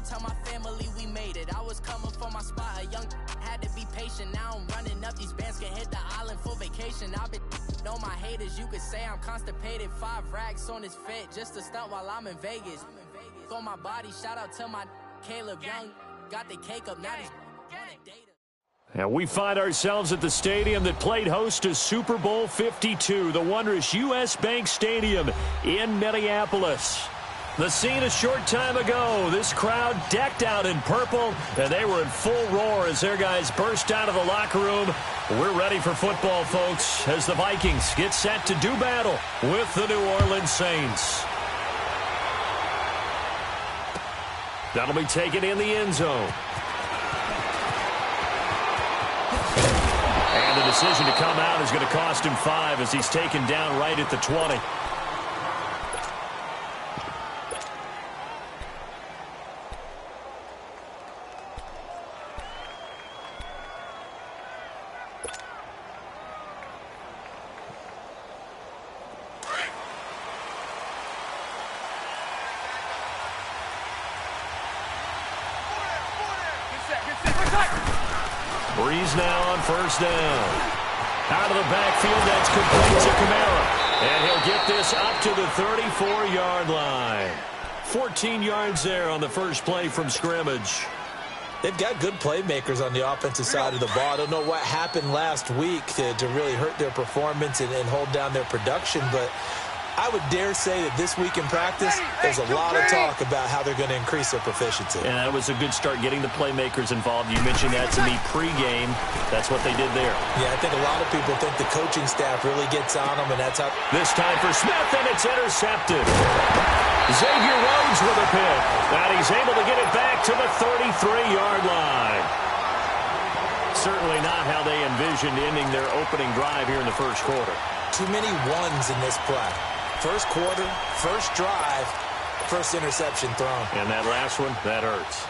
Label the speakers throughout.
Speaker 1: tell my family we made it. I was coming for my spot, a young had to be patient. Now I'm running up, these bands can hit the island for vacation. I've been on my haters, you could say I'm constipated. 5 racks on his fit, just to stunt while I'm in Vegas. On my body, shout out to my Caleb Young. Got the cake up, now he's on a data.
Speaker 2: And we find ourselves at the stadium that played host to Super Bowl 52, the wondrous U.S. Bank Stadium in Minneapolis. The scene a short time ago, this crowd decked out in purple, and they were in full roar as their guys burst out of the locker room. We're ready for football, folks, as the Vikings get set to do battle with the New Orleans Saints. That'll be taken in the end zone. And the decision to come out is going to cost him 5 as he's taken down right at the 20. Breeze now on first down. Out of the backfield, that's complete to Kamara. And he'll get this up to the 34-yard line. 14 yards there on the first play from scrimmage.
Speaker 3: They've got good playmakers on the offensive side of the ball. I don't know what happened last week to really hurt their performance and hold down their production, but I would dare say that this week in practice, there's a lot of talk about how they're going to increase their proficiency.
Speaker 2: And that was a good start getting the playmakers involved. You mentioned that to me pregame. That's what they did there.
Speaker 3: Yeah, I think a lot of people think the coaching staff really gets on them, and that's how.
Speaker 2: This time for Smith, and it's intercepted. Xavier Rhodes with a pick. And he's able to get it back to the 33-yard line. Certainly not how they envisioned ending their opening drive here in the first quarter.
Speaker 3: Too many ones in this play. First quarter, first drive, first interception thrown.
Speaker 2: And that last one, that hurts.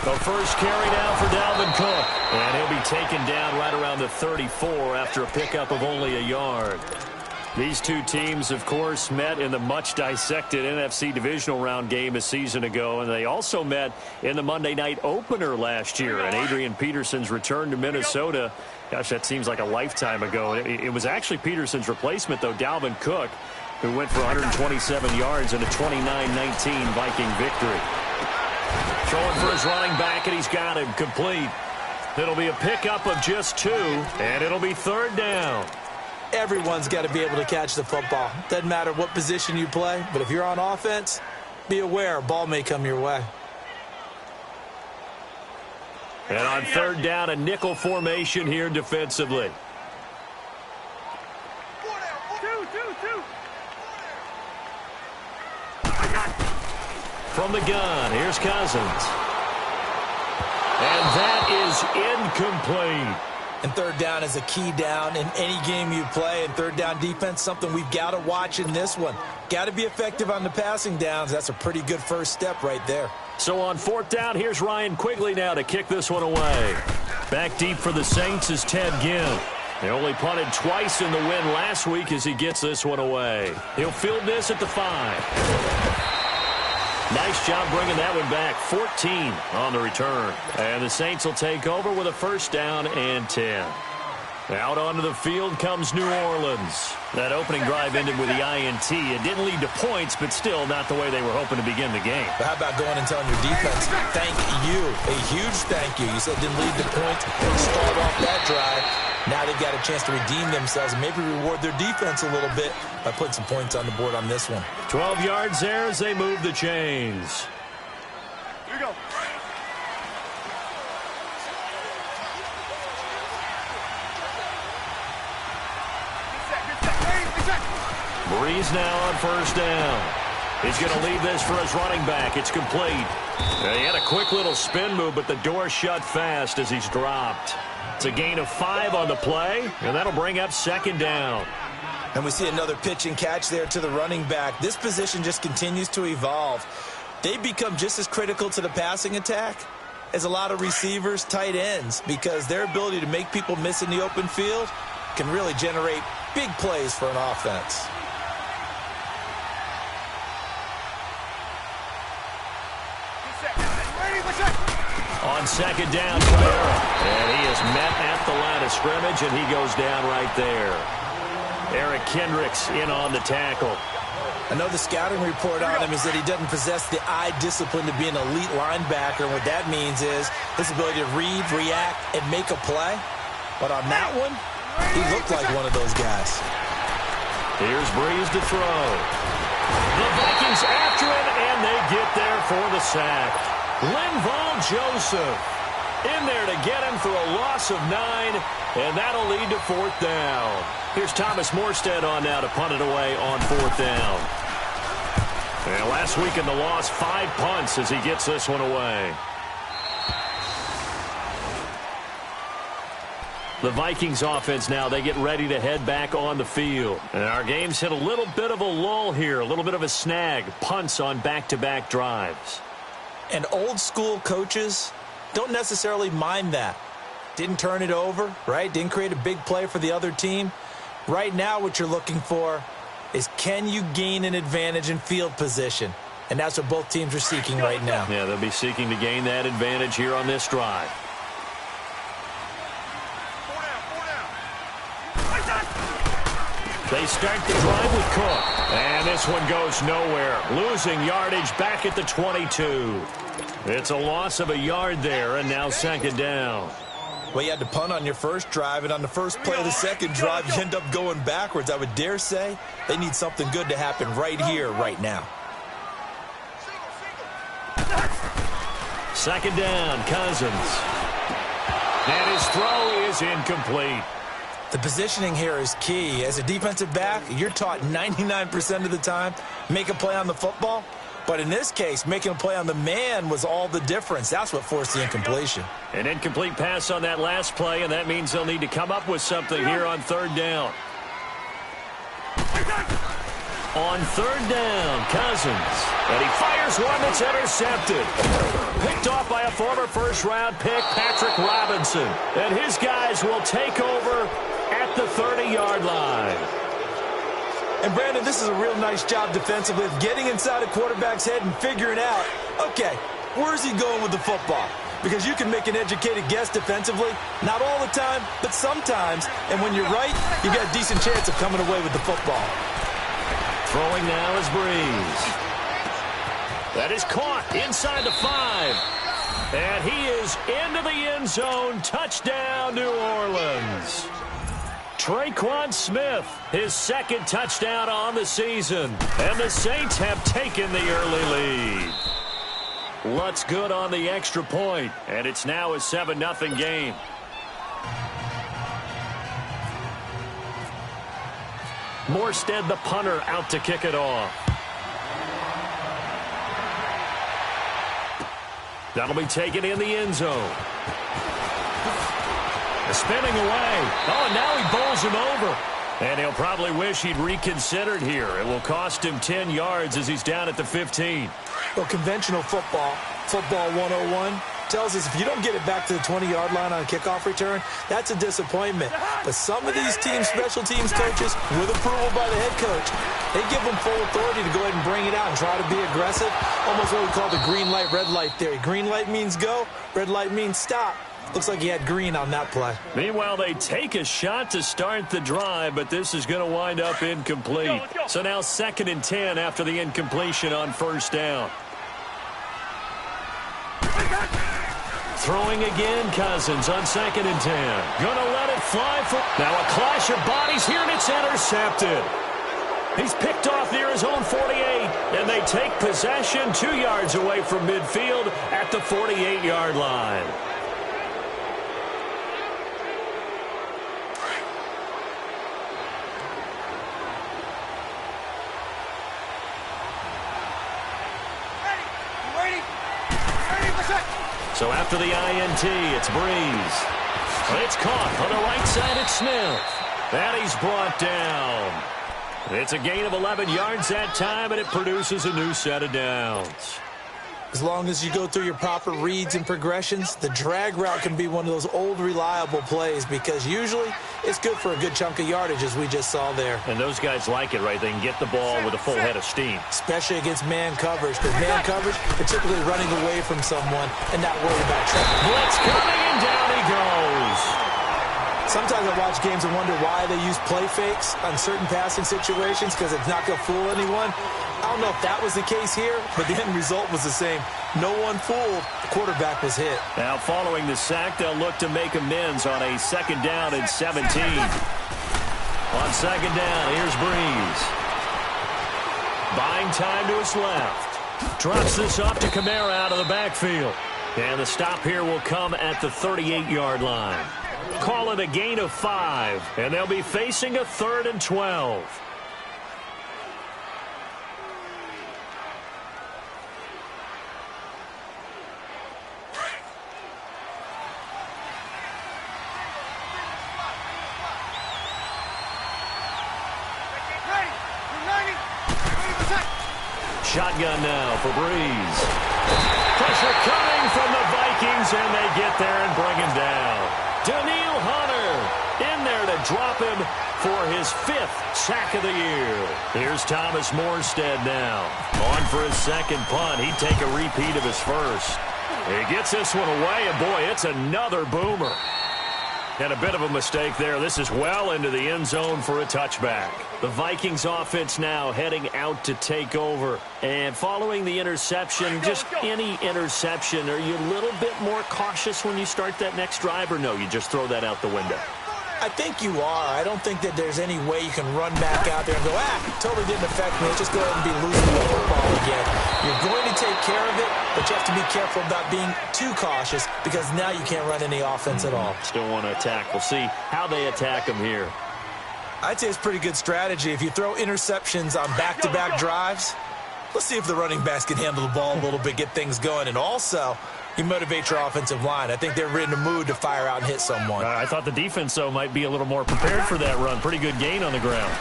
Speaker 2: The first carry down for Dalvin Cook. And he'll be taken down right around the 34 after a pickup of only a yard. These two teams, of course, met in the much-dissected NFC divisional round game a season ago, and they also met in the Monday night opener last year. And Adrian Peterson's return to Minnesota, gosh, that seems like a lifetime ago. It was actually Peterson's replacement, though, Dalvin Cook, who went for 127 yards in a 29-19 Viking victory. Throwing for his running back, and he's got him complete. It'll be a pickup of just 2, and it'll be third down.
Speaker 3: Everyone's got to be able to catch the football. Doesn't matter what position you play, but if you're on offense, be aware a ball may come your way.
Speaker 2: And on third down, a nickel formation here defensively. From the gun, here's Cousins. And that is incomplete.
Speaker 3: And third down is a key down in any game you play. And third down defense, something we've got to watch in this one. Got to be effective on the passing downs. That's a pretty good first step right there.
Speaker 2: So on fourth down, here's Ryan Quigley now to kick this one away. Back deep for the Saints is Ted Ginn. They only punted twice in the win last week as he gets this one away. He'll field this at the 5. Nice job bringing that one back. 14 on the return. And the Saints will take over with a first down and 10. Out onto the field comes New Orleans. That opening drive ended with the INT. It didn't lead to points, but still not the way they were hoping to begin the game.
Speaker 3: But how about going and telling your defense, thank you, a huge thank you. You said it didn't lead to points. Start off that drive. Now they've got a chance to redeem themselves and maybe reward their defense a little bit by putting some points on the board on this one.
Speaker 2: 12 yards there as they move the chains.
Speaker 4: Here we go.
Speaker 2: Breeze now on first down. He's going to leave this for his running back. It's complete. He had a quick little spin move, but the door shut fast as he's dropped. It's a gain of 5 on the play, and that'll bring up second down.
Speaker 3: And we see another pitch and catch there to the running back. This position just continues to evolve. They become just as critical to the passing attack is a lot of receivers, tight ends, because their ability to make people miss in the open field can really generate big plays for an offense.
Speaker 2: On second down, Kamara. And he is met at the line of scrimmage, and he goes down right there. Eric Kendricks in on the tackle.
Speaker 3: I know the scouting report on him is that he doesn't possess the eye discipline to be an elite linebacker. And what that means is his ability to read, react, and make a play. But on that one, he looked like one of those guys.
Speaker 2: Here's Breeze to throw. The Vikings after him, and they get there for the sack. Linval Joseph in there to get him for a loss of 9, and that'll lead to 4th down. Here's Thomas Morstead on now to punt it away on 4th down. And last week in the loss, 5 punts as he gets this one away. The Vikings offense now, they get ready to head back on the field. And our game's hit a little bit of a lull here, a little bit of a snag. Punts on back-to-back drives.
Speaker 3: And old-school coaches don't necessarily mind that. Didn't turn it over, right? Didn't create a big play for the other team. Right now what you're looking for is, can you gain an advantage in field position? And that's what both teams are seeking right now.
Speaker 2: Yeah, they'll be seeking to gain that advantage here on this drive. They start the drive with Cook. And this one goes nowhere. Losing yardage back at the 22. It's a loss of a yard there, and now second down.
Speaker 3: Well, you had to punt on your first drive, and on the first play of the second drive, you end up going backwards. I would dare say they need something good to happen right here, right now.
Speaker 2: Second down, Cousins. And his throw is incomplete.
Speaker 3: The positioning here is key. As a defensive back, you're taught 99% of the time, make a play on the football. But in this case, making a play on the man was all the difference. That's what forced the incompletion.
Speaker 2: An incomplete pass on that last play, and that means they'll need to come up with something here on 3rd down. On 3rd down, Cousins. And he fires one that's intercepted. Picked off by a former first-round pick, Patrick Robinson. And his guys will take over at the 30-yard line.
Speaker 3: And, Brandon, this is a real nice job defensively of getting inside a quarterback's head and figuring out, okay, where's he going with the football? Because you can make an educated guess defensively, not all the time, but sometimes. And when you're right, you got a decent chance of coming away with the football.
Speaker 2: Throwing now is Breeze. That is caught inside the 5. And he is into the end zone. Touchdown, New Orleans. Traquan Smith, his 2nd touchdown on the season. And the Saints have taken the early lead. Lutz good on the extra point. And it's now a 7-0 game. Morstead, the punter, out to kick it off. That'll be taken in the end zone. Spinning away. Oh, and now he bowls him over. And he'll probably wish he'd reconsidered here. It will cost him 10 yards as he's down at the 15.
Speaker 3: Well, conventional football 101, tells us if you don't get it back to the 20-yard line on a kickoff return, that's a disappointment. But some of these teams, special teams coaches, with approval by the head coach, they give them full authority to go ahead and bring it out and try to be aggressive. Almost what we call the green light, red light theory. Green light means go, red light means stop. Looks like he had green on that play.
Speaker 2: Meanwhile, they take a shot to start the drive, but this is going to wind up incomplete. So now 2nd and 10 after the incompletion on 1st down. Throwing again, Cousins on 2nd and 10. Gonna let it fly for... Now a clash of bodies here, and it's intercepted. He's picked off near his own 48, and they take possession 2 yards away from midfield at the 48-yard line. So after the INT, it's Breeze. It's caught on the right side. It's Smith. And he's brought down. It's a gain of 11 yards that time, and it produces a new set of downs.
Speaker 3: As long as you go through your proper reads and progressions, the drag route can be one of those old reliable plays because usually it's good for a good chunk of yardage, as we just saw there.
Speaker 2: And those guys like it, right? They can get the ball with a full head of steam.
Speaker 3: Especially against man coverage, because man coverage, they're typically running away from someone and not worried about track.
Speaker 2: Blitz coming, and down he goes.
Speaker 3: Sometimes I watch games and wonder why they use play fakes on certain passing situations because it's not going to fool anyone. I don't know if that was the case here, but the end result was the same. No one fooled. The quarterback was hit.
Speaker 2: Now, following the sack, they'll look to make amends on a 2nd down and 17. On 2nd down, here's Breeze. Buying time to his left. Drops this off to Kamara out of the backfield. And the stop here will come at the 38-yard line. Call it a gain of 5, and they'll be facing a 3rd and 12. Shotgun now for Breeze. Pressure coming from the Vikings, and they get there and bring him down. Danielle Hunter in there to drop him for his 5th sack of the year. Here's Thomas Morstead now. On for his 2nd punt. He'd take a repeat of his 1st. He gets this one away, and boy, it's another boomer. And a bit of a mistake there. This is well into the end zone for a touchback. The Vikings offense now heading out to take over. And following the interception, just any interception, are you a little bit more cautious when you start that next drive, or no, you just throw that out the window?
Speaker 3: I think you are. I don't think that there's any way you can run back out there and go, totally didn't affect me. Let's just go ahead and be losing the football again. You're going to take care of it, but you have to be careful about being too cautious because now you can't run any offense at all.
Speaker 2: Still want to attack. We'll see how they attack them here.
Speaker 3: I'd say it's pretty good strategy. If you throw interceptions on back-to-back drives, let's see if the running backs can handle the ball a little bit, get things going, and also you motivate your offensive line. I think they're in the mood to fire out and hit someone.
Speaker 2: I thought the defense, though, might be a little more prepared for that run. Pretty good gain on the ground.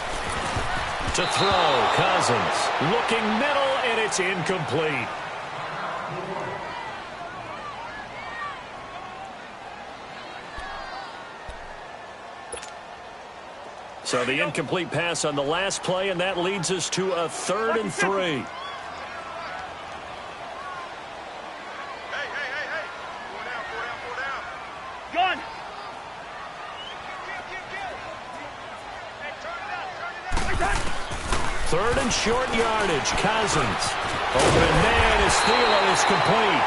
Speaker 2: To throw, Cousins. Looking middle, and it's incomplete. So the incomplete pass on the last play, and that leads us to a 3rd and 3.
Speaker 4: Gun!
Speaker 2: 3rd and short yardage. Cousins. Open man as Thielen is complete.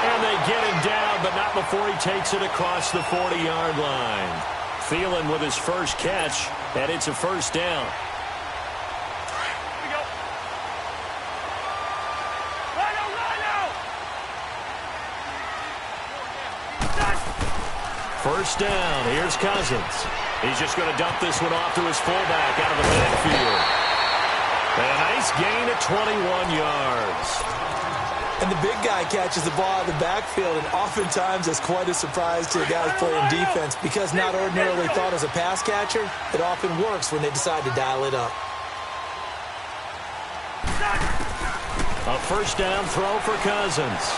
Speaker 2: And they get him down, but not before he takes it across the 40-yard line. Thielen with his first catch, and it's a 1st down. First down. Here's Cousins. He's just going to dump this one off to his fullback out of the backfield. A nice gain of 21 yards.
Speaker 3: And the big guy catches the ball out of the backfield, and oftentimes it's quite a surprise to the guys playing defense because not ordinarily thought as a pass catcher, it often works when they decide to dial it up.
Speaker 2: A 1st down throw for Cousins.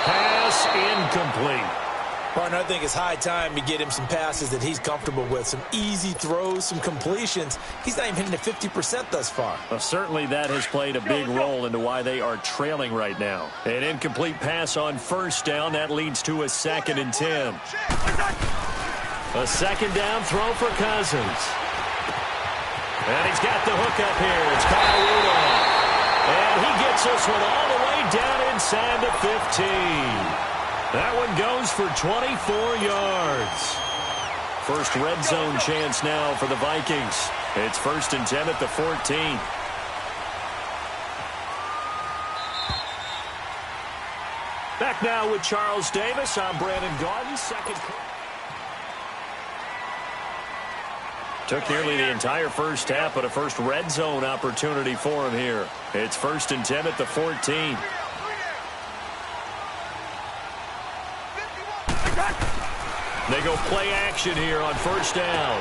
Speaker 2: Pass incomplete.
Speaker 3: Partner, I think it's high time to get him some passes that he's comfortable with, some easy throws, some completions. He's not even hitting at 50% thus far.
Speaker 2: Well, certainly that has played a big role into why they are trailing right now. An incomplete pass on 1st down. That leads to a 2nd and 10. A 2nd down throw for Cousins. And he's got the hook up here. It's Kyle Rudolph. And he gets this one all the way down inside the 15. That one goes for 24 yards. First red zone chance now for the Vikings. It's 1st and 10 at the 14. Back now with Charles Davis. I'm Brandon Gaudin. Took nearly the entire first half, but a first red zone opportunity for him here. It's 1st and 10 at the 14. They go play action here on 1st down.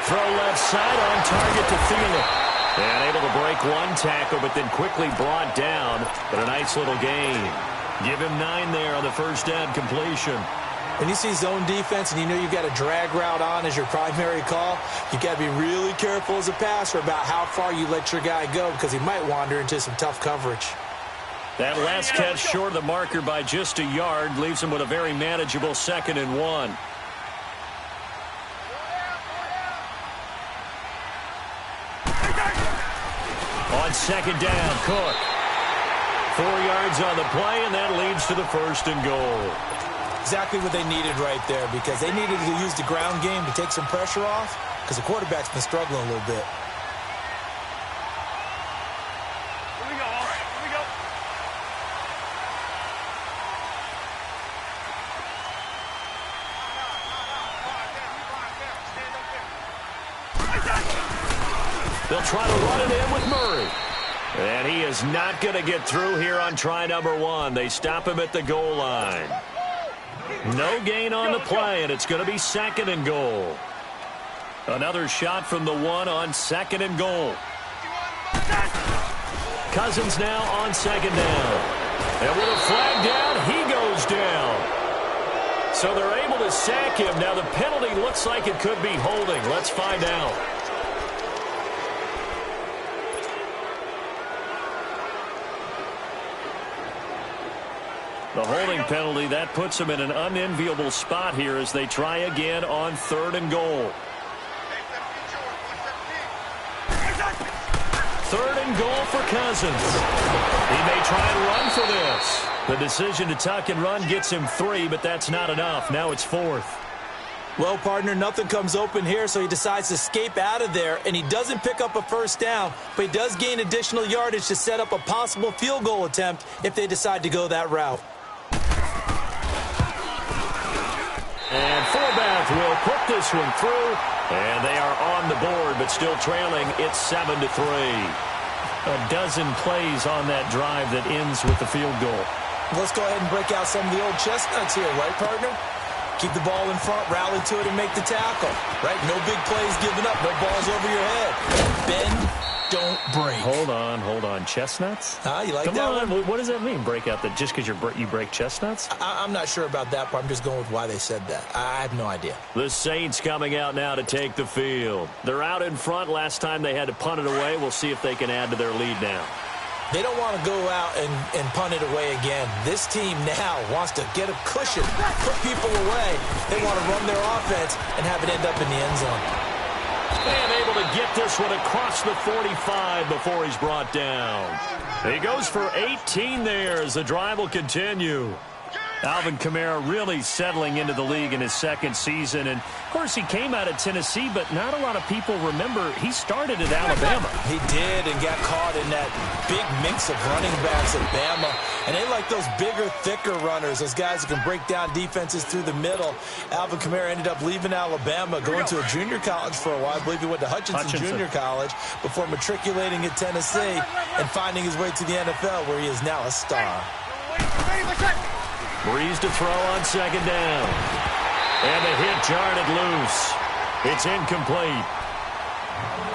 Speaker 2: Throw left side on target to Thielen. And able to break one tackle, but then quickly brought down. But a nice little gain. Give him 9 there on the first down completion.
Speaker 3: When you see zone defense and you know you've got a drag route on as your primary call, you got to be really careful as a passer about how far you let your guy go because he might wander into some tough coverage.
Speaker 2: That last catch short of the marker by just a yard leaves him with a very manageable 2nd and 1. On 2nd down, Cook. 4 yards on the play, and that leads to the 1st and goal.
Speaker 3: Exactly what they needed right there because they needed to use the ground game to take some pressure off because the quarterback's been struggling a little bit.
Speaker 4: Here we go. Here we go.
Speaker 2: They'll try to run it in with Murray. And he is not going to get through here on try number 1. They stop him at the goal line. No gain on the play, and it's going to be 2nd and goal. Another shot from the 1 on 2nd and goal. Cousins now on 2nd down. And with a flag down, he goes down. So they're able to sack him. Now the penalty looks like it could be holding. Let's find out. The holding penalty, that puts them in an unenviable spot here as they try again on 3rd and goal. 3rd and goal for Cousins. He may try and run for this. The decision to tuck and run gets him 3, but that's not enough. Now it's 4th.
Speaker 3: Well, partner, nothing comes open here, so he decides to escape out of there, and he doesn't pick up a 1st down, but he does gain additional yardage to set up a possible field goal attempt if they decide to go that route.
Speaker 2: And Forbath will put this one through, and they are on the board, but still trailing. It's 7-3. A dozen plays on that drive that ends with the field goal.
Speaker 3: Let's go ahead and break out some of the old chestnuts here, right, partner? Keep the ball in front, rally to it, and make the tackle. Right? No big plays given up, no balls over your head. Bend, don't break.
Speaker 2: Hold on. Chestnuts?
Speaker 3: You like
Speaker 2: Come
Speaker 3: that
Speaker 2: on.
Speaker 3: one?
Speaker 2: What does that mean, break out? That just because you break chestnuts?
Speaker 3: I'm not sure about that part. I'm just going with why they said that. I have no idea.
Speaker 2: The Saints coming out now to take the field. They're out in front. Last time they had to punt it away. We'll see if they can add to their lead now.
Speaker 3: They don't want to go out and punt it away again. This team now wants to get a cushion, put people away. They want to run their offense and have it end up in the end zone.
Speaker 2: And able to get this one across the 45 before he's brought down. He goes for 18 there as the drive will continue. Alvin Kamara really settling into the league in his 2nd season. And, of course, he came out of Tennessee, but not a lot of people remember he started at Alabama.
Speaker 3: He did and got caught in that big mix of running backs at Bama. And they like those bigger, thicker runners, those guys who can break down defenses through the middle. Alvin Kamara ended up leaving Alabama, going to a junior college for a while. I believe he went to Hutchinson Junior College before matriculating at Tennessee and finding his way to the NFL, where he is now a star.
Speaker 2: Breeze to throw on 2nd down. And the hit jarred it loose. It's incomplete.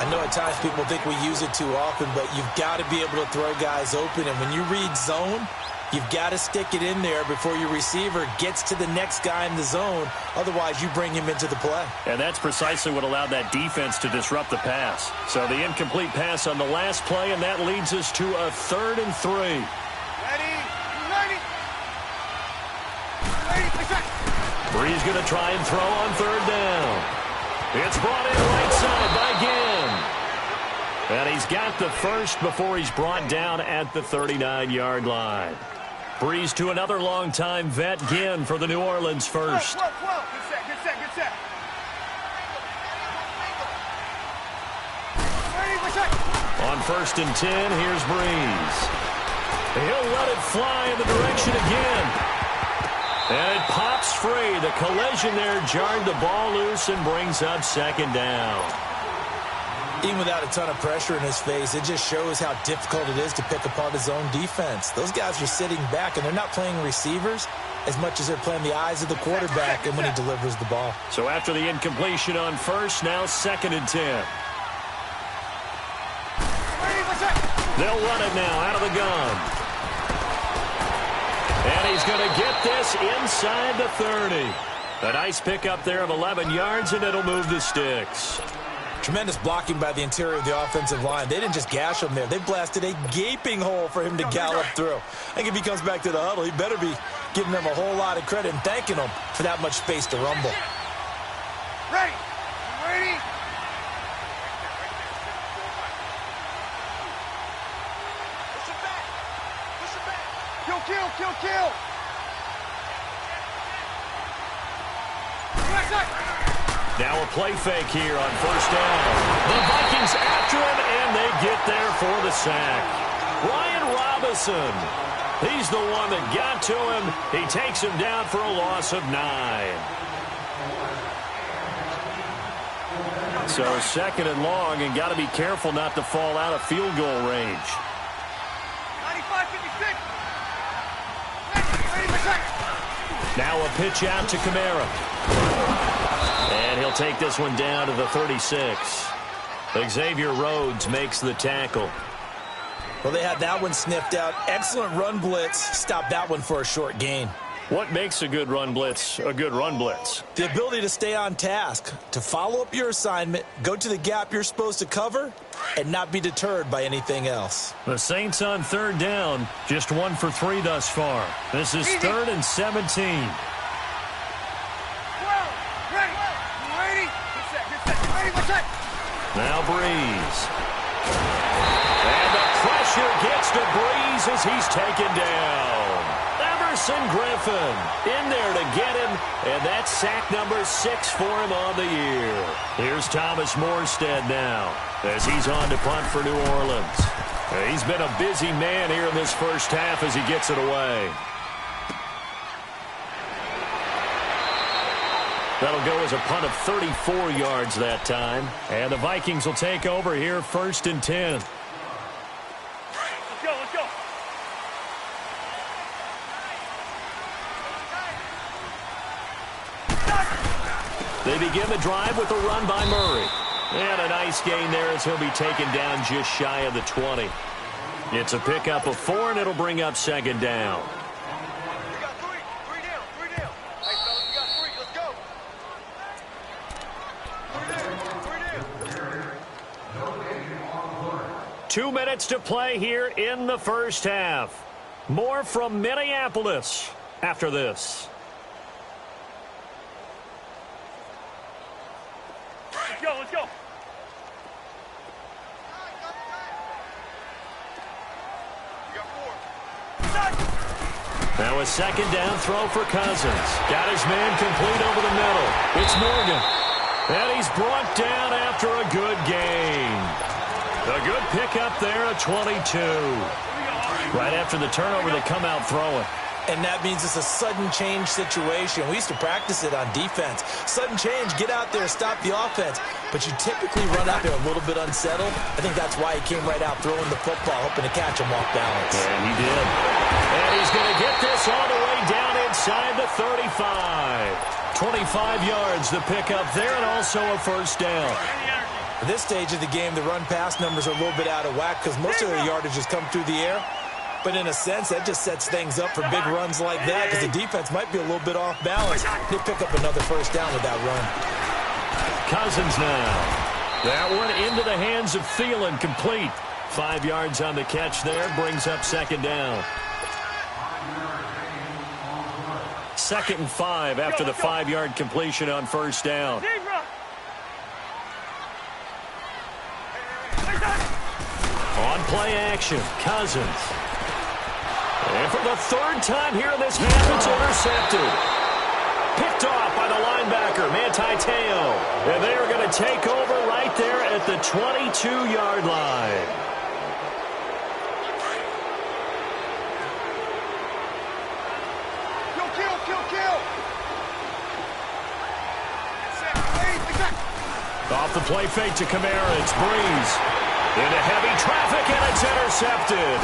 Speaker 3: I know at times people think we use it too often, but you've got to be able to throw guys open. And when you read zone, you've got to stick it in there before your receiver gets to the next guy in the zone. Otherwise, you bring him into the play.
Speaker 2: And that's precisely what allowed that defense to disrupt the pass. So the incomplete pass on the last play, and that leads us to a 3rd and 3.
Speaker 4: Ready?
Speaker 2: Breeze going to try and throw on 3rd down. It's brought in right side by Ginn. And he's got the first before he's brought down at the 39-yard line. Breeze to another long-time vet, Ginn, for the New Orleans first.
Speaker 4: Good set.
Speaker 2: On 1st and 10, here's Breeze. He'll let it fly in the direction again. And it pops free. The collision there jarred the ball loose and brings up 2nd down.
Speaker 3: Even without a ton of pressure in his face, it just shows how difficult it is to pick apart his own defense. Those guys are sitting back, and they're not playing receivers as much as they're playing the eyes of the quarterback and when he delivers the ball.
Speaker 2: So after the incompletion on 1st, now 2nd and 10. They'll run it now out of the gun. And he's going to get this inside the 30. A nice pickup there of 11 yards, and it'll move the sticks.
Speaker 3: Tremendous blocking by the interior of the offensive line. They didn't just gash him there. They blasted a gaping hole for him to gallop through. I think if he comes back to the huddle, he better be giving them a whole lot of credit and thanking them for that much space to rumble.
Speaker 4: Ready. Ready. Push it back. Push it back. Kill, kill, kill, kill.
Speaker 2: Now a play fake here on first down. The Vikings after him, and they get there for the sack. Ryan Robinson, he's the one that got to him. He takes him down for a loss of 9. So 2nd and long, and got to be careful not to fall out of field goal range.
Speaker 4: 95-56.
Speaker 2: Now a pitch out to Kamara. And he'll take this one down to the 36. Xavier Rhodes makes the tackle.
Speaker 3: Well, they had that one sniffed out. Excellent run blitz. Stopped that one for a short gain.
Speaker 2: What makes a good run blitz a good run blitz?
Speaker 3: The ability to stay on task, to follow up your assignment, go to the gap you're supposed to cover, and not be deterred by anything else.
Speaker 2: The Saints on 3rd down, just 1 for 3 thus far. This is 3rd and 17. Now Breeze. And the pressure gets to Breeze as he's taken down. Everson Griffin in there to get him, and that's sack number 6 for him on the year. Here's Thomas Morstead now as he's on to punt for New Orleans. He's been a busy man here in this first half as he gets it away. That'll go as a punt of 34 yards that time. And the Vikings will take over here 1st and 10.
Speaker 4: Let's go, let's go.
Speaker 2: They begin the drive with a run by Murray. And a nice gain there as he'll be taken down just shy of the 20. It's a pickup of 4, and it'll bring up 2nd down.
Speaker 4: We got 3. 3 down. 3 down. Hey, fellas, we got 3. Let's go.
Speaker 2: 2 minutes to play here in the first half. More from Minneapolis after this.
Speaker 4: Let's go, let's go. We got 4.
Speaker 2: Now a 2nd down throw for Cousins. Got his man complete over the middle. It's Morgan. And he's brought down after a good gain. A good pickup there at 22. Right after the turnover, they come out throwing.
Speaker 3: And that means it's a sudden change situation. We used to practice it on defense. Sudden change, get out there, stop the offense. But you typically run out there a little bit unsettled. I think that's why he came right out throwing the football, hoping to catch him off balance.
Speaker 2: And he did. And he's going to get this all the way down inside the 35. 25 yards to pick up there, and also a 1st down.
Speaker 3: At this stage of the game, the run-pass numbers are a little bit out of whack because most of their yardage has come through the air. But in a sense, that just sets things up for big runs like that because the defense might be a little bit off balance. They pick up another 1st down with that run.
Speaker 2: Cousins now. That one into the hands of Thielen, complete. 5 yards on the catch there, brings up 2nd down. 2nd and 5 after the 5-yard completion on 1st down. On play action, Cousins. And for the 3rd time here in this half, it's intercepted. Picked off by the linebacker, Manti Te'o. And they are going to take over right there at the 22-yard line.
Speaker 4: Kill.
Speaker 2: Off the play fake to Kamara, it's Breeze. Into heavy traffic, and it's intercepted.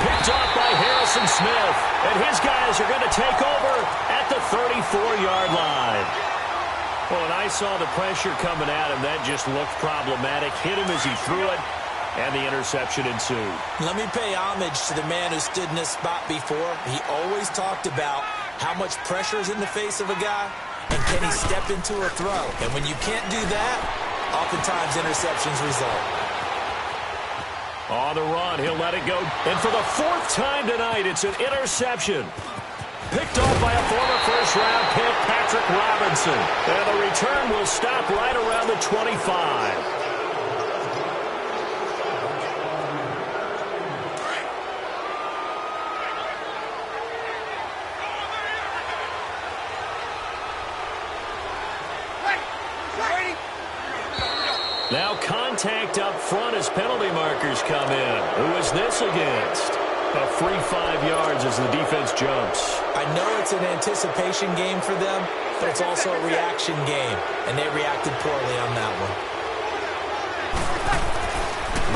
Speaker 2: Picked off by Harrison Smith. And his guys are going to take over at the 34-yard line. Well, and I saw the pressure coming at him. That just looked problematic. Hit him as he threw it. and the interception ensued.
Speaker 3: Let me pay homage to the man who stood in this spot before. He always talked about how much pressure is in the face of a guy, and can he step into a throw? And when you can't do that, oftentimes interceptions result.
Speaker 2: On the run, he'll let it go. And for the 4th time tonight, it's an interception. Picked off by a former first-round pick, Patrick Robinson. And the return will stop right around the 25. Now contact up front as penalty markers come in. Who is this against? A free 5 yards as the defense jumps.
Speaker 3: I know it's an anticipation game for them, but it's also a reaction game, and they reacted poorly on that one.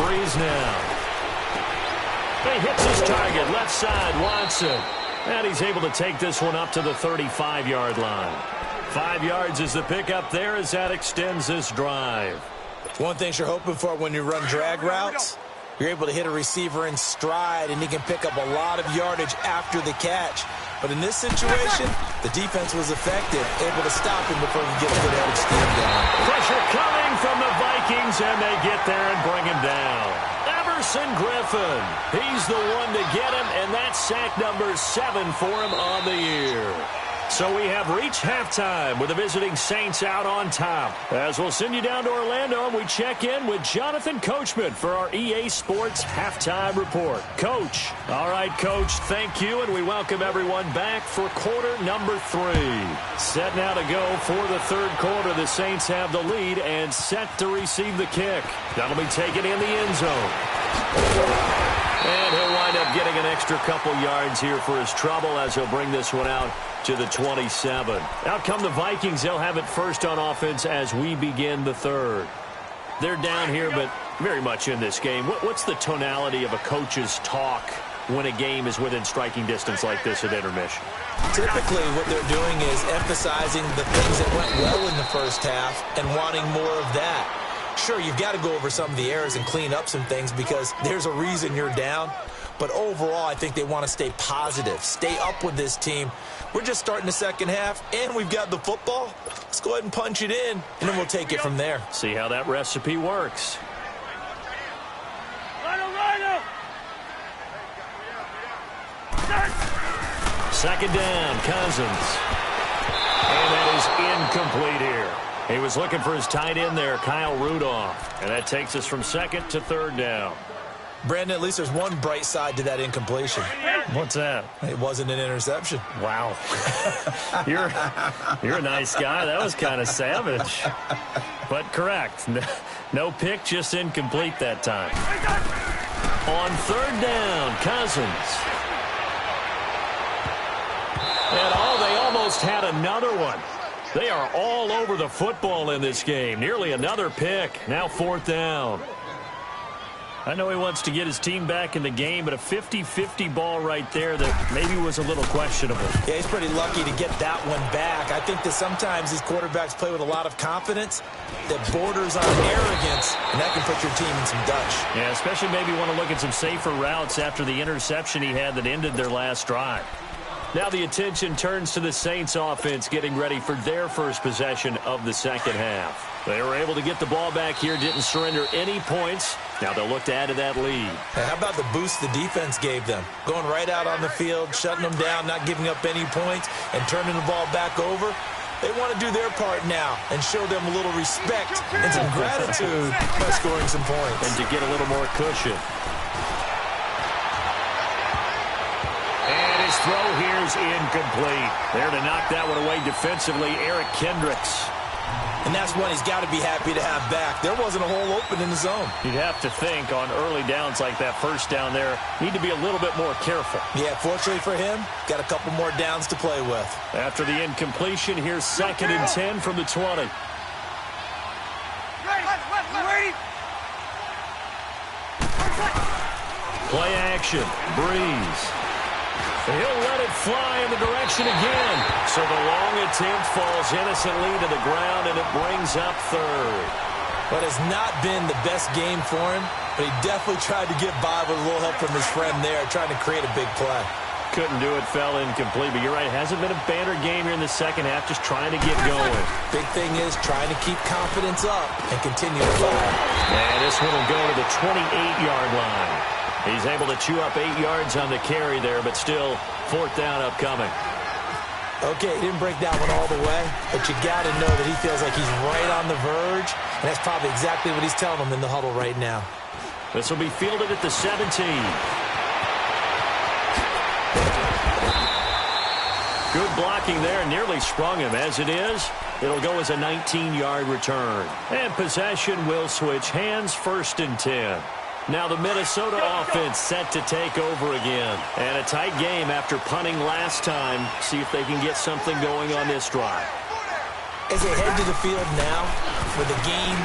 Speaker 2: Breeze now. He hits his target, left side, Watson. And he's able to take this one up to the 35-yard line. 5 yards is the pickup there as that extends this drive.
Speaker 3: One thing you're hoping for when you run drag routes, you're able to hit a receiver in stride, and he can pick up a lot of yardage after the catch. But in this situation, the defense was effective, able to stop him before he gets a good head of steam down.
Speaker 2: Pressure coming from the Vikings, and they get there and bring him down. Everson Griffin, he's the one to get him, and that's sack number 7 for him on the year. So we have reached halftime with the visiting Saints out on top. As we'll send you down to Orlando, and we check in with Jonathan Coachman for our EA Sports Halftime Report. Coach. All right, Coach, thank you, and we welcome everyone back for quarter number 3. Set now to go for the 3rd quarter. The Saints have the lead and set to receive the kick. That'll be taken in the end zone. And he'll wind up getting an extra couple yards here for his trouble as he'll bring this one out to the 27. Out come the Vikings. They'll have it first on offense as we begin the 3rd. They're down here, but very much in this game. What's the tonality of a coach's talk when a game is within striking distance like this at intermission?
Speaker 3: Typically, what they're doing is emphasizing the things that went well in the first half and wanting more of that. Sure, you've got to go over some of the errors and clean up some things because there's a reason you're down. But overall, I think they want to stay positive, stay up with this team. We're just starting the second half, and we've got the football. Let's go ahead and punch it in, and then we'll take it from there.
Speaker 2: See how that recipe works. Second down, Cousins. And that is incomplete here. He was looking for his tight end there, Kyle Rudolph. And that takes us from 2nd to 3rd down.
Speaker 3: Brandon, at least there's one bright side to that incompletion.
Speaker 2: What's that?
Speaker 3: It wasn't an interception.
Speaker 2: Wow. You're a nice guy. That was kind of savage. But correct. No pick, just incomplete that time. On 3rd down, Cousins. And they almost had another one. They are all over the football in this game. Nearly another pick. Now 4th down. I know he wants to get his team back in the game, but a 50-50 ball right there that maybe was a little questionable.
Speaker 3: Yeah, he's pretty lucky to get that one back. I think that sometimes these quarterbacks play with a lot of confidence that borders on arrogance, and that can put your team in some Dutch.
Speaker 2: Yeah, especially maybe want to look at some safer routes after the interception he had that ended their last drive. Now the attention turns to the Saints offense getting ready for their first possession of the second half. They were able to get the ball back here, didn't surrender any points. Now they'll look to add to that lead.
Speaker 3: Hey, how about the boost the defense gave them? Going right out on the field, shutting them down, not giving up any points, and turning the ball back over. They want to do their part now and show them a little respect and some gratitude by scoring some points.
Speaker 2: And to get a little more cushion. His throw here is incomplete. There to knock that one away defensively, Eric Kendricks.
Speaker 3: And that's one he's got to be happy to have back. There wasn't a hole open in the zone.
Speaker 2: You'd have to think on early downs like that first down there, need to be a little bit more careful.
Speaker 3: Yeah, fortunately for him, got a couple more downs to play with.
Speaker 2: After the incompletion, here's 2nd and 10 from the 20. Play action, Breeze. He'll let it fly in the direction again. So the long attempt falls innocently to the ground, and it brings up 3rd.
Speaker 3: What has not been the best game for him but he definitely tried to get by with a little help from his friend there, trying to create a big play.
Speaker 2: Couldn't do it, fell incomplete, but you're right, it hasn't been a banner game here in the second half, just trying to get going.
Speaker 3: Big thing is trying to keep confidence up and continue to fire.
Speaker 2: And this one will go to the 28-yard line. He's able to chew up 8 yards on the carry there, but still fourth down upcoming.
Speaker 3: Okay, he didn't break that one all the way, but you got to know that he feels like he's right on the verge, and that's probably exactly what he's telling them in the huddle right now.
Speaker 2: This will be fielded at the 17. Good blocking there, nearly sprung him. As it is, it'll go as a 19-yard return. And possession will switch hands, 1st and 10. Now the Minnesota offense set to take over again. And a tight game after punting last time. See if they can get something going on this drive.
Speaker 3: As they head to the field now, with the game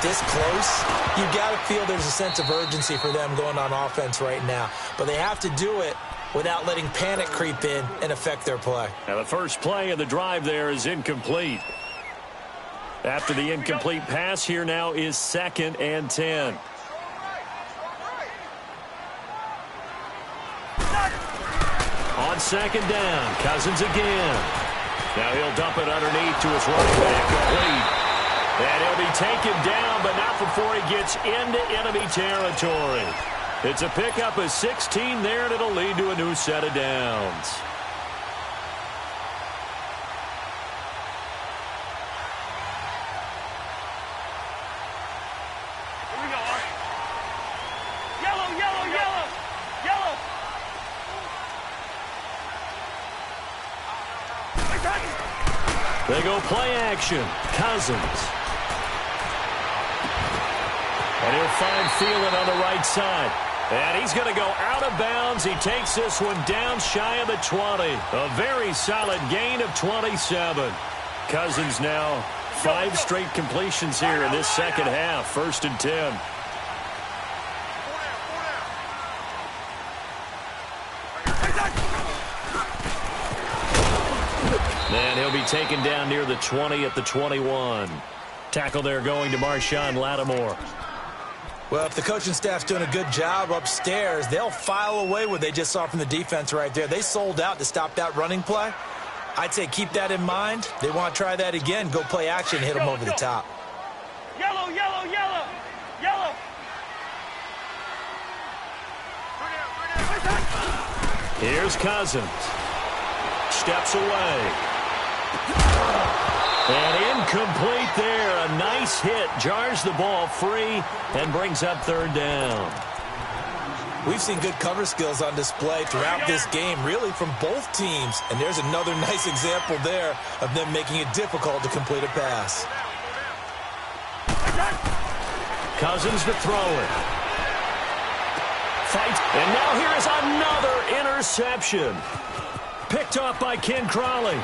Speaker 3: this close, you got to feel there's a sense of urgency for them going on offense right now. But they have to do it without letting panic creep in and affect their play.
Speaker 2: Now the first play of the drive there is incomplete. After the incomplete pass, here now is 2nd and 10. On 2nd down, Cousins again. Now he'll dump it underneath to his running back, complete. And he'll be taken down, but not before he gets into enemy territory. It's a pickup of 16 there, and it'll lead to a new set of downs.
Speaker 4: Here we go, Art. Yellow, yellow, yellow, yellow.
Speaker 2: They go play action. Cousins. And he'll find Thielen on the right side. And he's going to go out of bounds. He takes this one down shy of the 20. A very solid gain of 27. Cousins now 5 straight completions here in this second half. 1st and 10. And he'll be taken down near the 20 at the 21. Tackle there going to Marshawn Lattimore.
Speaker 3: Well, if the coaching staff's doing a good job upstairs, they'll file away what they just saw from the defense right there. They sold out to stop that running play. I'd say keep that in mind. They want to try that again. Go play action, hit them over the top.
Speaker 4: Yellow, yellow, yellow, yellow.
Speaker 2: Here's Cousins. Steps away. And incomplete there. A nice hit. Jars the ball free and brings up 3rd down.
Speaker 3: We've seen good cover skills on display throughout this game, really from both teams. And there's another nice example there of them making it difficult to complete a pass.
Speaker 2: Cousins to throw it. Fight. And now here is another interception. Picked off by Ken Crawley.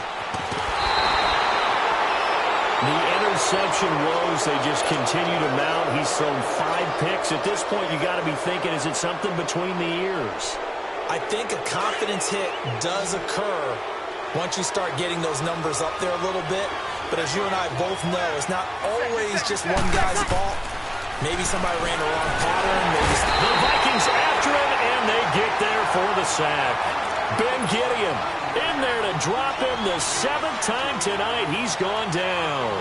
Speaker 2: The interception woes, they just continue to mount. He's thrown 5 picks. At this point, you got to be thinking, is it something between the ears?
Speaker 3: I think a confidence hit does occur once you start getting those numbers up there a little bit. But as you and I both know, it's not always just one guy's fault. Maybe somebody ran the wrong pattern.
Speaker 2: The Vikings after him, and they get there for the sack. Ben Gideon in there to drop him the 7th time tonight. He's gone down.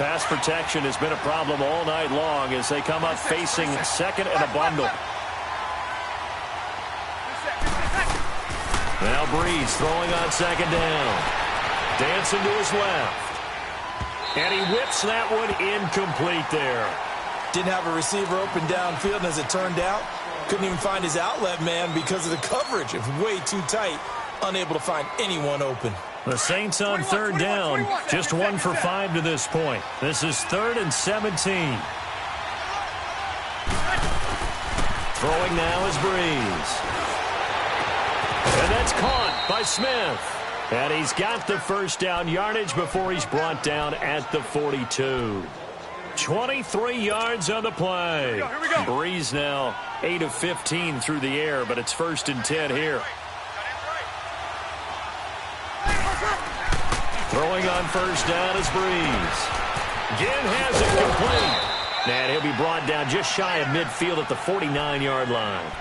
Speaker 2: Pass protection has been a problem all night long as they come up facing 2nd and a bundle. Now Breeze throwing on 2nd down. Dancing to his left. And he whips that one incomplete there.
Speaker 3: Didn't have a receiver open downfield, and as it turned out, couldn't even find his outlet man because of the coverage. It was way too tight, unable to find anyone open.
Speaker 2: The Saints on 3rd down, just 1 for 5 to this point. This is 3rd and 17. Throwing now is Breeze. And that's caught by Smith. And he's got the 1st down yardage before he's brought down at the 42. 23 yards on the play.
Speaker 4: Here we go.
Speaker 2: Breeze now 8 of 15 through the air, but it's 1st and 10 here. Throwing on 1st down is Breeze. Again has it complete. And he'll be brought down just shy of midfield at the 49-yard line.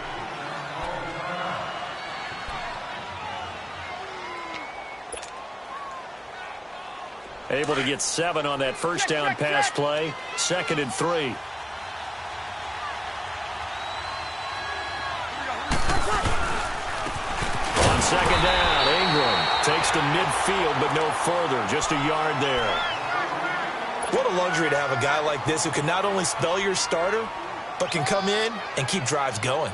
Speaker 2: Able to get 7 on that first down pass play. 2nd and 3. On 2nd down, Ingram takes to midfield, but no further. Just a yard there.
Speaker 3: What a luxury to have a guy like this who can not only spell your starter, but can come in and keep drives going.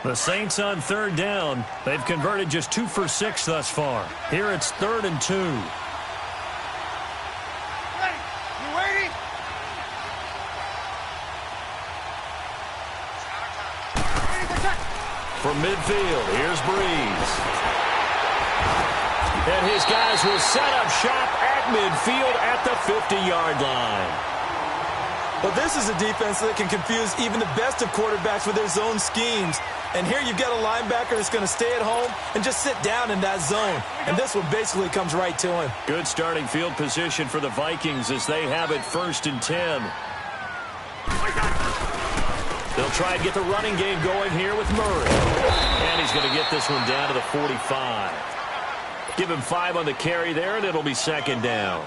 Speaker 2: The Saints on 3rd down. They've converted just 2 for 6 thus far. Here it's 3rd and 2.
Speaker 4: You waiting?
Speaker 2: From midfield, here's Breeze. And his guys will set up shop at midfield at the 50-yard line.
Speaker 3: Well, this is a defense that can confuse even the best of quarterbacks with their zone schemes. And here you've got a linebacker that's going to stay at home and just sit down in that zone. And this one basically comes right to him.
Speaker 2: Good starting field position for the Vikings as they have it 1st and 10. They'll try and get the running game going here with Murray. And he's going to get this one down to the 45. Give him 5 on the carry there, and it'll be 2nd down.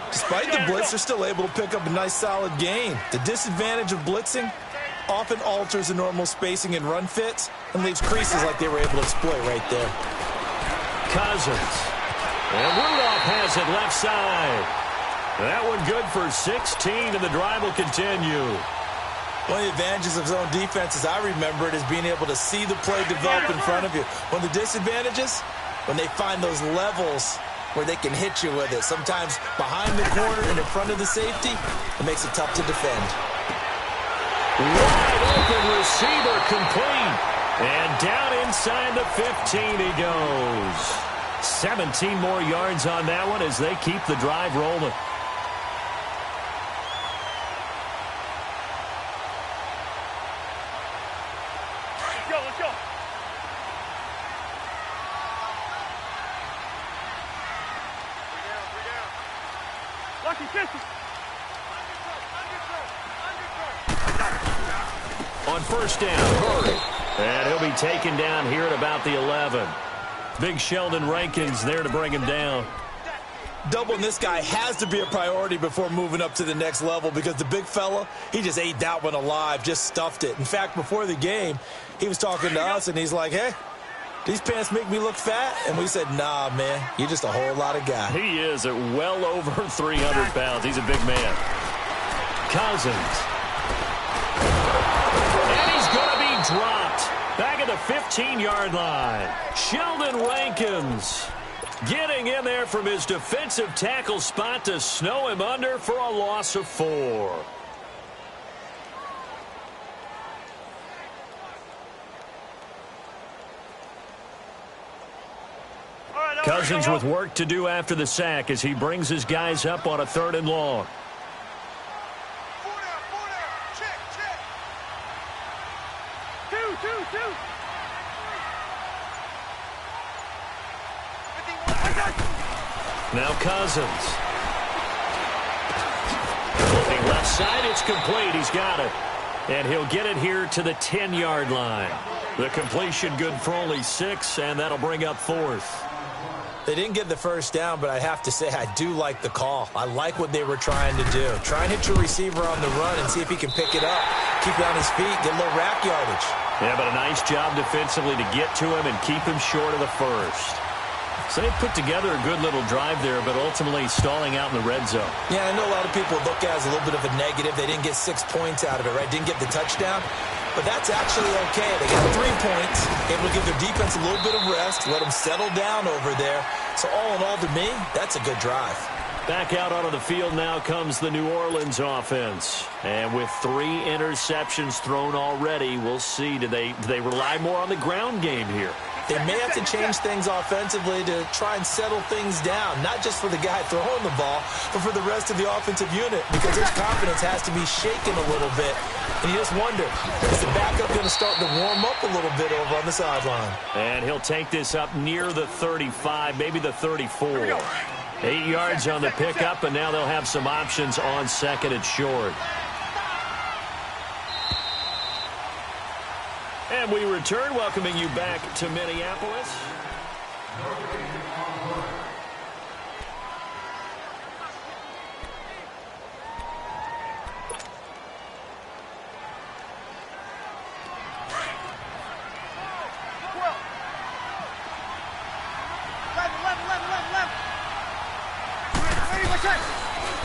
Speaker 3: Despite the blitz, they're still able to pick up a nice, solid gain. The disadvantage of blitzing often alters the normal spacing and run fits and leaves creases like they were able to exploit right there.
Speaker 2: Cousins. And Rudolph has it left side. That one good for 16, and the drive will continue.
Speaker 3: One of the advantages of zone defense, as I remember it, is being able to see the play develop in front of you. One of the disadvantages, when they find those levels where they can hit you with it. Sometimes behind the corner and in front of the safety, it makes it tough to defend.
Speaker 2: Wide open receiver complete. And down inside the 15 he goes. 17 more yards on that one as they keep the drive rolling.
Speaker 4: Let's go. Lucky kisses.
Speaker 2: On 1st down, Murray. And he'll be taken down here at about the 11. Big Sheldon Rankins there to bring him down.
Speaker 3: Doubling this guy has to be a priority before moving up to the next level because the big fella, he just ate that one alive, just stuffed it. In fact, before the game, he was talking to us, and he's like, hey, these pants make me look fat? And we said, nah, man, you're just a whole lot of guy.
Speaker 2: He is at well over 300 pounds. He's a big man. Cousins. And he's going to be dropped. Back at the 15-yard line. Sheldon Rankins getting in there from his defensive tackle spot to snow him under for a loss of 4. Cousins with work to do after the sack as he brings his guys up on a 3rd and long.
Speaker 4: Check. 2.
Speaker 2: Now Cousins. Looking left side, it's complete. He's got it. And he'll get it here to the 10-yard line. The completion good for only 6, and that'll bring up 4th.
Speaker 3: They didn't get the first down, but I have to say I do like the call. I like what they were trying to do. Try and hit your receiver on the run and see if he can pick it up. Keep it on his feet, get a little rack yardage.
Speaker 2: Yeah, but a nice job defensively to get to him and keep him short of the first. So they put together a good little drive there, but ultimately stalling out in the red zone.
Speaker 3: Yeah, I know a lot of people look at it as a little bit of a negative. They didn't get 6 points out of it, right? Didn't get the touchdown. But that's actually okay. They got 3 points, able to give their defense a little bit of rest, let them settle down over there. So all in all, to me, that's a good drive.
Speaker 2: Back out onto the field now comes the New Orleans offense. And with 3 interceptions thrown already, we'll see. Do they rely more on the ground game here?
Speaker 3: They may have to change things offensively to try and settle things down, not just for the guy throwing the ball, but for the rest of the offensive unit, because his confidence has to be shaken a little bit. And you just wonder, is the backup going to start to warm up a little bit over on the sideline?
Speaker 2: And he'll take this up near the 35, maybe the 34. 8 yards on the pickup, and now they'll have some options on second and short. And we return, welcoming you back to Minneapolis.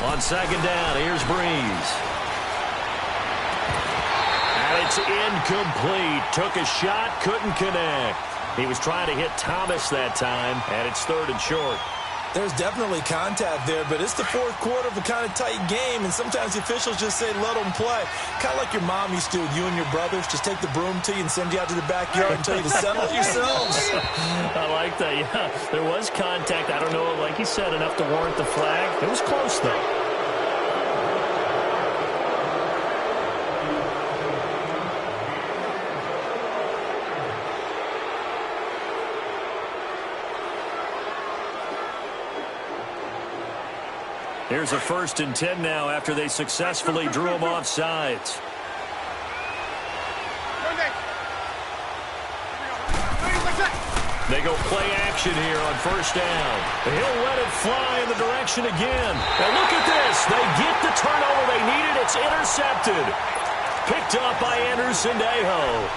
Speaker 2: On second down, here's Breeze. And it's incomplete. Took a shot, couldn't connect. He was trying to hit Thomas that time, and it's third and short.
Speaker 3: There's definitely contact there, but it's the fourth quarter of a kind of tight game, and sometimes the officials just say, let them play. Kind of like your mom used to with you and your brothers. Just take the broom to you and send you out to the backyard and tell you to settle yourselves.
Speaker 2: I like that, yeah. There was contact. I don't know, like you said, enough to warrant the flag. It was close, though. Here's a 1st and 10 now after they successfully drew him off sides. They go play action here on 1st down. He'll let it fly in the direction again. And look at this. They get the turnover they needed. It's intercepted. Picked up by Andrew Sendejo.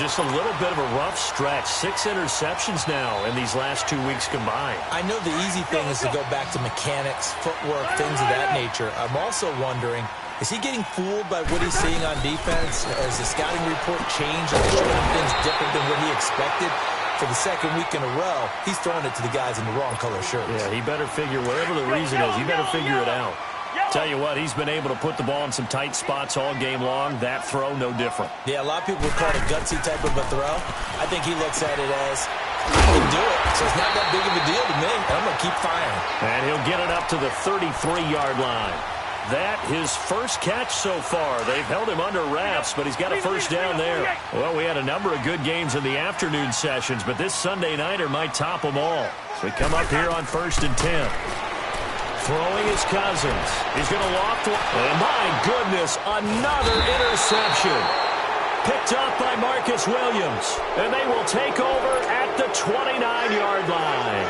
Speaker 2: Just a little bit of a rough stretch. 6 interceptions now in these last 2 weeks combined.
Speaker 3: I know the easy thing is to go back to mechanics, footwork, things of that nature. I'm also wondering, is he getting fooled by what he's seeing on defense? Has the scouting report changed? Are they showing him things different than what he expected? For the second week in a row, he's throwing it to the guys in the wrong color shirts.
Speaker 2: Yeah, he better figure, whatever the reason is, he better figure it out. Tell you what, he's been able to put the ball in some tight spots all game long. That throw, no different.
Speaker 3: Yeah, a lot of people would call it a gutsy type of a throw. I think he looks at it as, I can do it, so it's not that big of a deal to me, and I'm going to keep firing.
Speaker 2: And he'll get it up to the 33-yard line. That his first catch so far. They've held him under wraps, but he's got a first down there. Well, we had a number of good games in the afternoon sessions, but this Sunday nighter might top them all. So we come up here on 1st and 10. Throwing his Cousins. He's going to loft one. And my goodness, another interception. Picked up by Marcus Williams. And they will take over at the 29-yard line.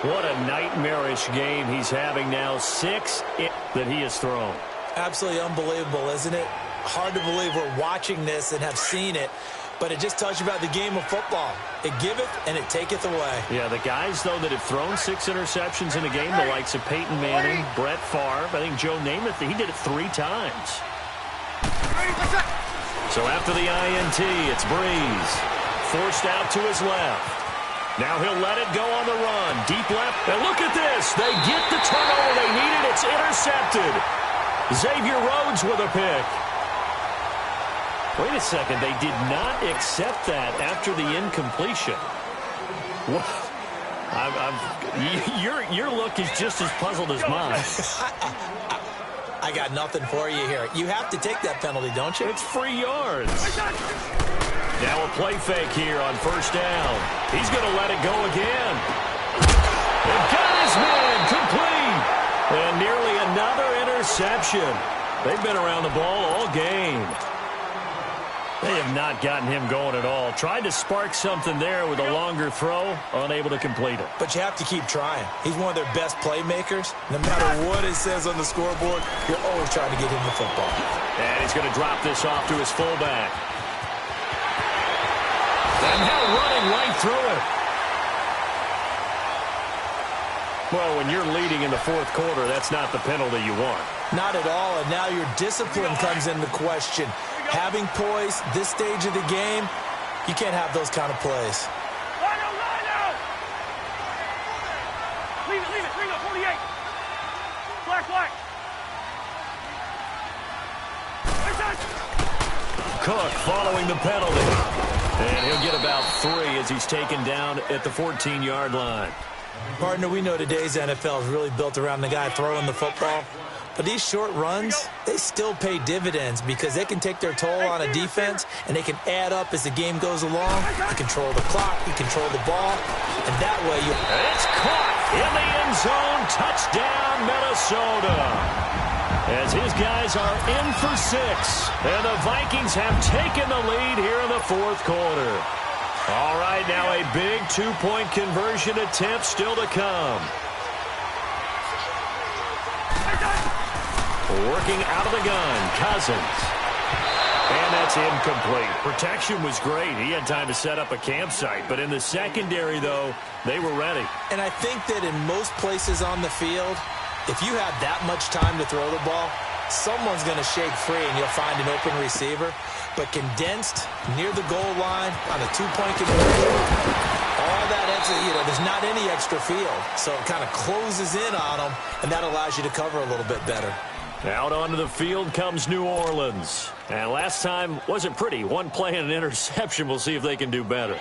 Speaker 2: What a nightmarish game he's having now. 6 that he has thrown.
Speaker 3: Absolutely unbelievable, isn't it? Hard to believe we're watching this and have seen it. But it just tells you about the game of football. It giveth and it taketh away.
Speaker 2: Yeah, the guys, though, that have thrown 6 interceptions in a game, the likes of Peyton Manning, Brett Favre, I think Joe Namath, he did it 3 times. So after the INT, it's Breeze. Forced out to his left. Now he'll let it go on the run. Deep left. And look at this. They get the turnover they needed. It's intercepted. Xavier Rhodes with a pick. Wait a second, they did not accept that after the incompletion. What? Your look is just as puzzled as mine.
Speaker 3: I got nothing for you here. You have to take that penalty, don't you?
Speaker 2: It's free yards. Now a play fake here on 1st down. He's going to let it go again. And got his man complete. And nearly another interception. They've been around the ball all game. They have not gotten him going at all. Tried to spark something there with a longer throw, unable to complete it.
Speaker 3: But you have to keep trying. He's one of their best playmakers. No matter what it says on the scoreboard, you're always trying to get him the football.
Speaker 2: And he's going to drop this off to his fullback. And now running right through it. Well, when you're leading in the 4th quarter, that's not the penalty you want.
Speaker 3: Not at all, and now your discipline comes into question. Having poise this stage of the game, you can't have those kind of plays.
Speaker 4: Leave it, 48. Flag.
Speaker 2: Cook following the penalty. And he'll get about 3 as he's taken down at the 14-yard line.
Speaker 3: Partner, we know today's NFL is really built around the guy throwing the football. But these short runs, they still pay dividends because they can take their toll on a defense, and they can add up as the game goes along. You control the clock, you control the ball, and that way you...
Speaker 2: It's caught in the end zone. Touchdown, Minnesota. As his guys are in for 6, and the Vikings have taken the lead here in the fourth quarter. All right, now a big 2-point conversion attempt still to come. Working out of the gun, Cousins. And that's incomplete. Protection was great. He had time to set up a campsite. But in the secondary, though, they were ready.
Speaker 3: And I think that in most places on the field, if you have that much time to throw the ball, someone's going to shake free and you'll find an open receiver. But condensed, near the goal line, on a 2-point conversion, all that extra, there's not any extra field. So it kind of closes in on them, and that allows you to cover a little bit better.
Speaker 2: Out onto the field comes New Orleans. And last time wasn't pretty. One play and an interception. We'll see if they can do better.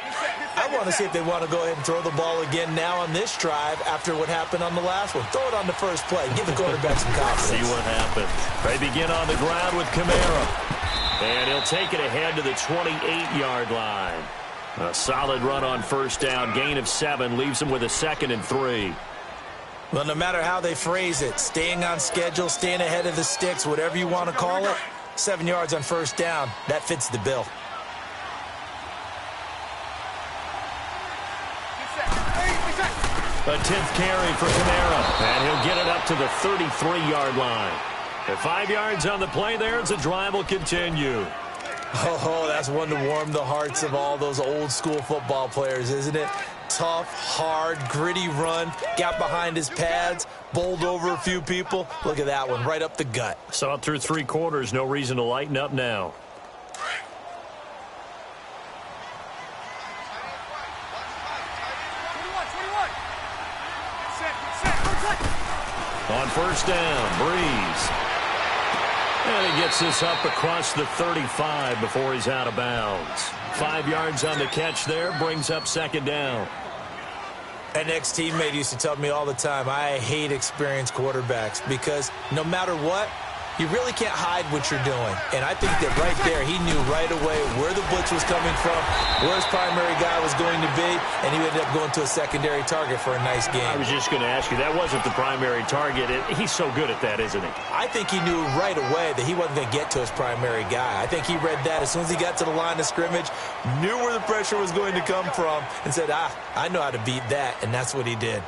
Speaker 3: I want to see if they want to go ahead and throw the ball again now on this drive after what happened on the last one. Throw it on the first play. Give the quarterback some confidence.
Speaker 2: See what happens. They begin on the ground with Kamara. And he'll take it ahead to the 28-yard line. A solid run on first down. Gain of 7 leaves him with a 2nd and 3.
Speaker 3: Well, no matter how they phrase it, staying on schedule, staying ahead of the sticks, whatever you want to call it, 7 yards on first down, that fits the bill.
Speaker 2: A 10th carry for Kamara, and he'll get it up to the 33-yard line. At 5 yards on the play there, the drive will continue.
Speaker 3: Oh, that's one to warm the hearts of all those old-school football players, isn't it? Tough, hard, gritty run, got behind his pads, bowled over a few people. Look at that one, right up the gut.
Speaker 2: Saw it through 3 quarters, no reason to lighten up now. On first down, Breeze. And he gets this up across the 35 before he's out of bounds. 5 yards on the catch there, brings up 2nd down.
Speaker 3: An ex-teammate used to tell me all the time, I hate experienced quarterbacks because no matter what, you really can't hide what you're doing. And I think that right there, he knew right away where the blitz was coming from, where his primary guy was going to be, and he ended up going to a secondary target for a nice game.
Speaker 2: I was just going to ask you, that wasn't the primary target. He's so good at that, isn't he?
Speaker 3: I think he knew right away that he wasn't going to get to his primary guy. I think he read that as soon as he got to the line of scrimmage, knew where the pressure was going to come from, and said, I know how to beat that, and that's what he did.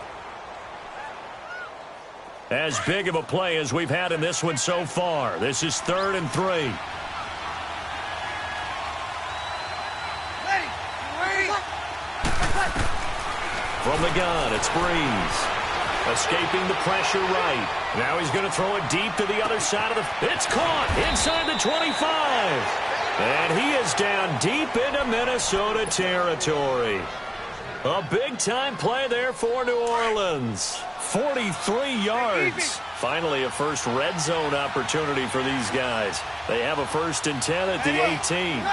Speaker 2: As big of a play as we've had in this one so far. This is 3rd and 3. From the gun, it's Breeze. Escaping the pressure right. Now he's going to throw it deep to the other side of the... It's caught inside the 25. And he is down deep into Minnesota territory. A big-time play there for New Orleans. 43 yards. Finally, a first red zone opportunity for these guys. They have a 1st and 10 at the 18.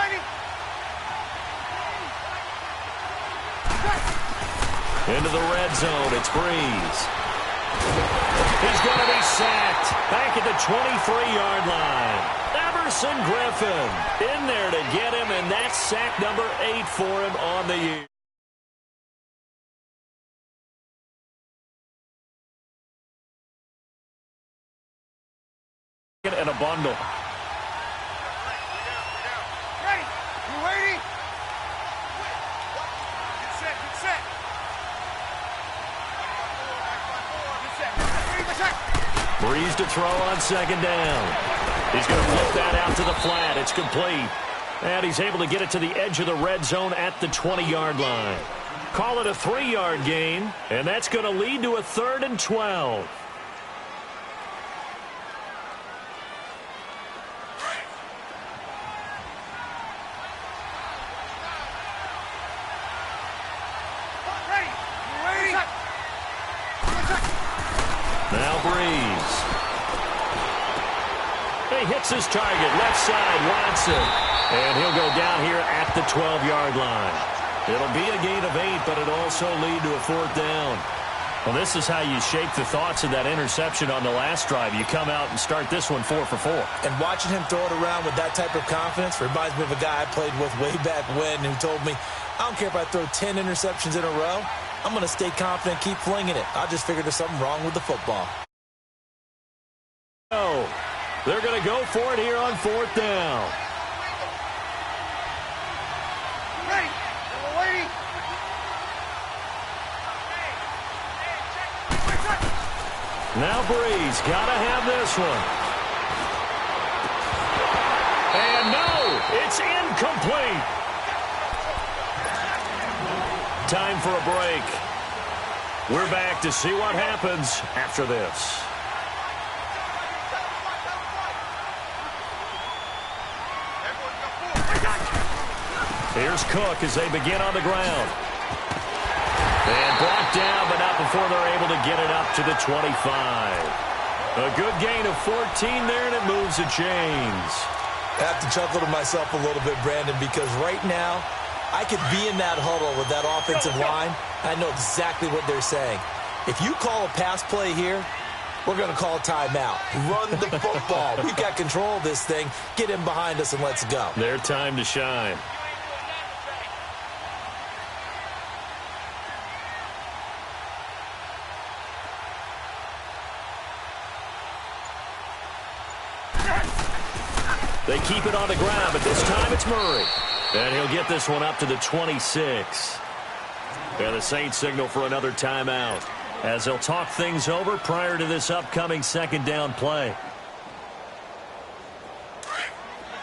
Speaker 2: Into the red zone, it's Breeze. He's going to be sacked back at the 23-yard line. Everson Griffin in there to get him, and that's sack number 8 for him on the year. And a bundle.
Speaker 4: Ready? You ready? Get set, get set. Get set.
Speaker 2: Breeze to throw on 2nd down. He's going to flip that out to the flat. It's complete. And he's able to get it to the edge of the red zone at the 20-yard line. Call it a 3-yard gain, and that's going to lead to a 3rd and 12. Now Breeze. he hits his target. Left side, Watson. And he'll go down here at the 12-yard line. It'll be a gain of 8, but it'll also lead to a 4th down. Well, this is how you shake the thoughts of that interception on the last drive. You come out and start this one 4 for 4.
Speaker 3: And watching him throw it around with that type of confidence reminds me of a guy I played with way back when who told me, I don't care if I throw 10 interceptions in a row. I'm going to stay confident, keep flinging it. I just figured there's something wrong with the football.
Speaker 2: Oh, they're going to go for it here on 4th down. Now Breeze got to have this one. And no, it's incomplete. Time for a break. We're back to see what happens after this. Here's Cook as they begin on the ground. And brought down, but not before they're able to get it up to the 25. A good gain of 14 there, and it moves the chains.
Speaker 3: I have to chuckle to myself a little bit, Brandon, because right now, I could be in that huddle with that offensive line. I know exactly what they're saying. If you call a pass play here, we're going to call a timeout. Run the football. We've got control of this thing. Get him behind us and let's go.
Speaker 2: Their time to shine. They keep it on the ground, but this time it's Murray. And he'll get this one up to the 26. And the Saints signal for another timeout as they'll talk things over prior to this upcoming 2nd down play.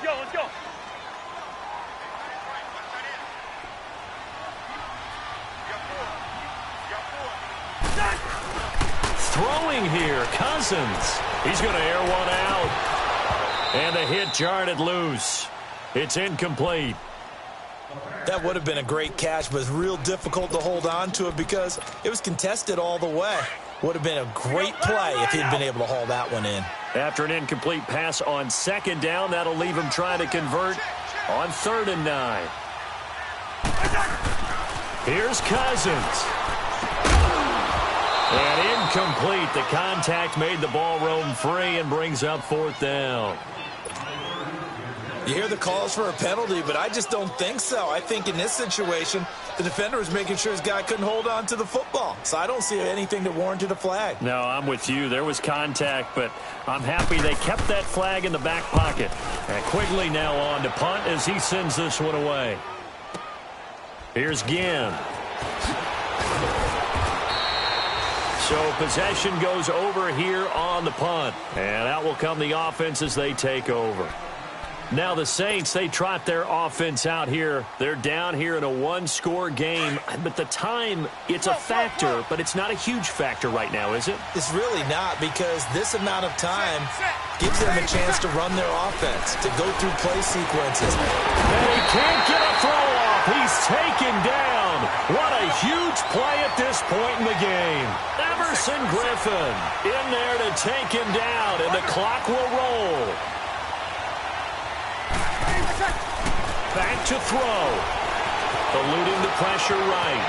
Speaker 4: Let's go.
Speaker 2: Throwing here, Cousins. He's going to air one out. And the hit jarred it loose. It's incomplete.
Speaker 3: That would have been a great catch, but it's real difficult to hold on to it because it was contested all the way. Would have been a great play if he'd been able to haul that one in.
Speaker 2: After an incomplete pass on 2nd down, that'll leave him trying to convert on 3rd and 9. Here's Cousins. And incomplete. The contact made the ball roam free and brings up 4th down.
Speaker 3: You hear the calls for a penalty, but I just don't think so. I think in this situation, the defender was making sure his guy couldn't hold on to the football. So I don't see anything that warranted a flag.
Speaker 2: No, I'm with you. There was contact, but I'm happy they kept that flag in the back pocket. And Quigley now on to punt as he sends this one away. Here's Ginn. So possession goes over here on the punt. And out will come the offense as they take over. Now the Saints, they trot their offense out here. They're down here in a 1-score game. But the time, it's a factor, but it's not a huge factor right now, is it?
Speaker 3: It's really not, because this amount of time gives them a chance to run their offense, to go through play sequences.
Speaker 2: And he can't get a throw off. He's taken down. What a huge play at this point in the game. Everson Griffin in there to take him down, and the clock will roll. Back to throw. Eluding the pressure right.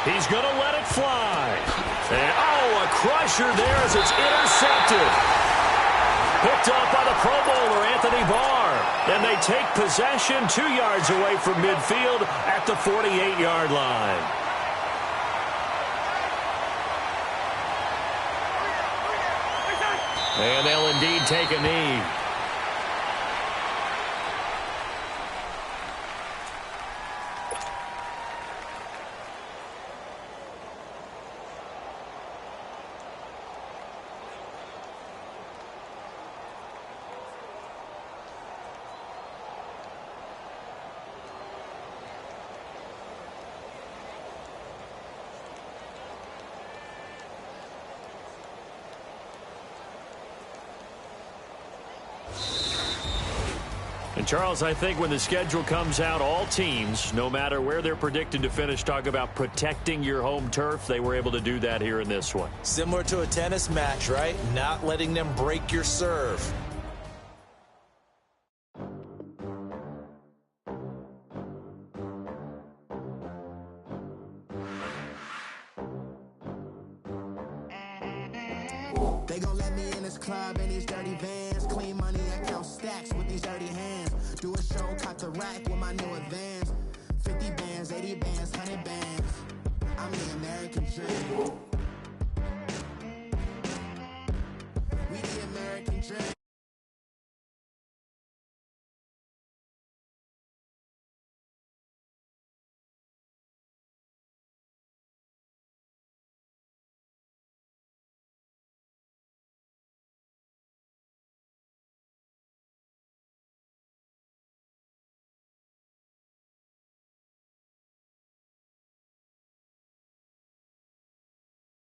Speaker 2: He's going to let it fly. And, a crusher there as it's intercepted. Picked up by the Pro Bowler, Anthony Barr. And they take possession 2 yards away from midfield at the 48-yard line. And they'll indeed take a knee. And Charles, I think when the schedule comes out, all teams, no matter where they're predicted to finish, talk about protecting your home turf. They were able to do that here in this one.
Speaker 3: Similar to a tennis match, right? Not letting them break your serve.
Speaker 5: They gon' let me in this club in these dirty vans. Clean money, I count stacks with these dirty hands. Do a show, cop the rack with my new advance. 50 bands, 80 bands, 100 bands. I'm the American dream. We the American dream.